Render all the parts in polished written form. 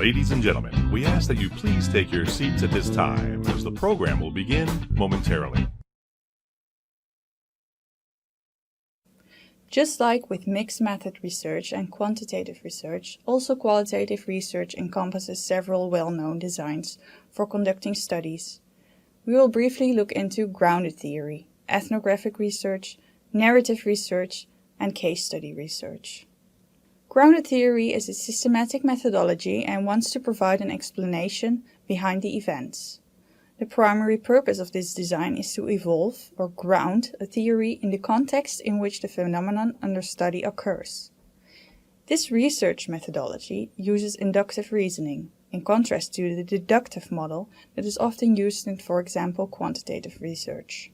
Ladies and gentlemen, we ask that you please take your seats at this time as the program will begin momentarily. Just like with mixed method research and quantitative research, also qualitative research encompasses several well-known designs for conducting studies. We will briefly look into grounded theory, ethnographic research, narrative research, and case study research. Grounded theory is a systematic methodology and wants to provide an explanation behind the events. The primary purpose of this design is to evolve or ground a theory in the context in which the phenomenon under study occurs. This research methodology uses inductive reasoning, in contrast to the deductive model that is often used in, for example, quantitative research.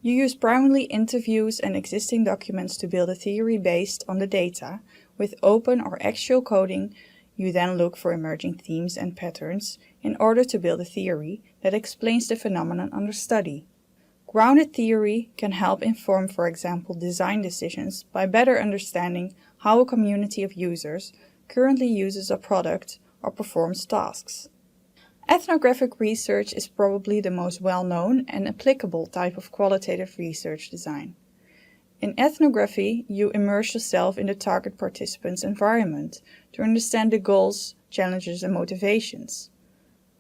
You use primarily interviews and existing documents to build a theory based on the data. With open or actual coding, you then look for emerging themes and patterns in order to build a theory that explains the phenomenon under study. Grounded theory can help inform, for example, design decisions by better understanding how a community of users currently uses a product or performs tasks. Ethnographic research is probably the most well-known and applicable type of qualitative research design. In ethnography, you immerse yourself in the target participant's environment to understand the goals, challenges, and motivations.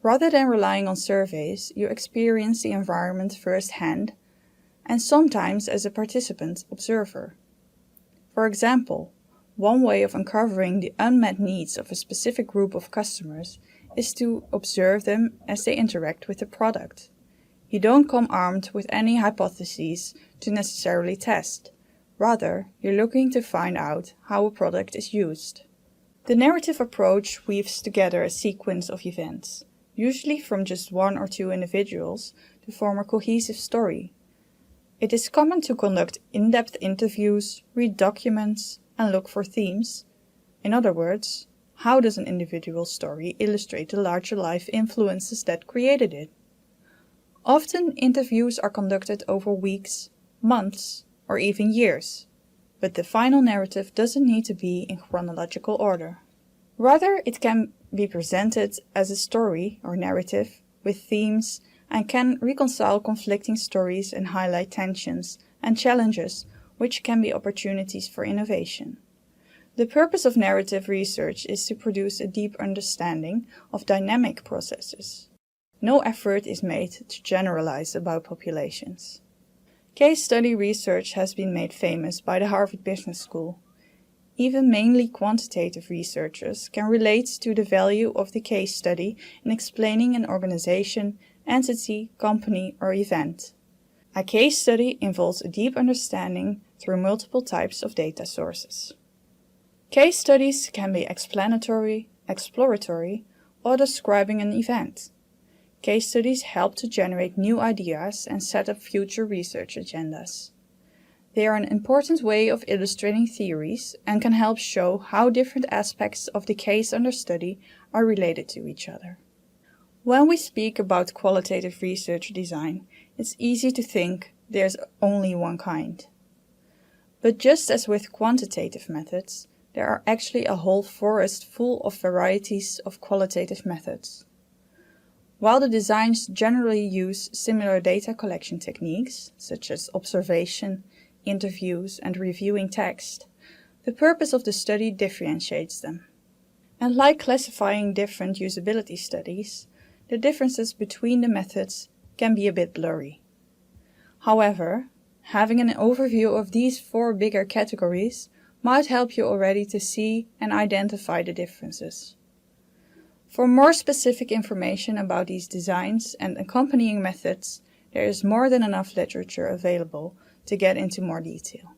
Rather than relying on surveys, you experience the environment firsthand and sometimes as a participant observer. For example, one way of uncovering the unmet needs of a specific group of customers is to observe them as they interact with the product. You don't come armed with any hypotheses to necessarily test. Rather, you're looking to find out how a product is used. The narrative approach weaves together a sequence of events, usually from just one or two individuals, to form a cohesive story. It is common to conduct in-depth interviews, read documents, and look for themes. In other words, how does an individual story illustrate the larger life influences that created it? Often, interviews are conducted over weeks, months, or even years, but the final narrative doesn't need to be in chronological order. Rather, it can be presented as a story or narrative with themes and can reconcile conflicting stories and highlight tensions and challenges, which can be opportunities for innovation. The purpose of narrative research is to produce a deep understanding of dynamic processes. No effort is made to generalize about populations. Case study research has been made famous by the Harvard Business School. Even mainly quantitative researchers can relate to the value of the case study in explaining an organization, entity, company, or event. A case study involves a deep understanding through multiple types of data sources. Case studies can be explanatory, exploratory, or describing an event. Case studies help to generate new ideas and set up future research agendas. They are an important way of illustrating theories and can help show how different aspects of the case under study are related to each other. When we speak about qualitative research design, it's easy to think there's only one kind. But just as with quantitative methods, there are actually a whole forest full of varieties of qualitative methods. While the designs generally use similar data collection techniques, such as observation, interviews, and reviewing text, the purpose of the study differentiates them. And like classifying different usability studies, the differences between the methods can be a bit blurry. However, having an overview of these four bigger categories might help you already to see and identify the differences. For more specific information about these designs and accompanying methods, there is more than enough literature available to get into more detail.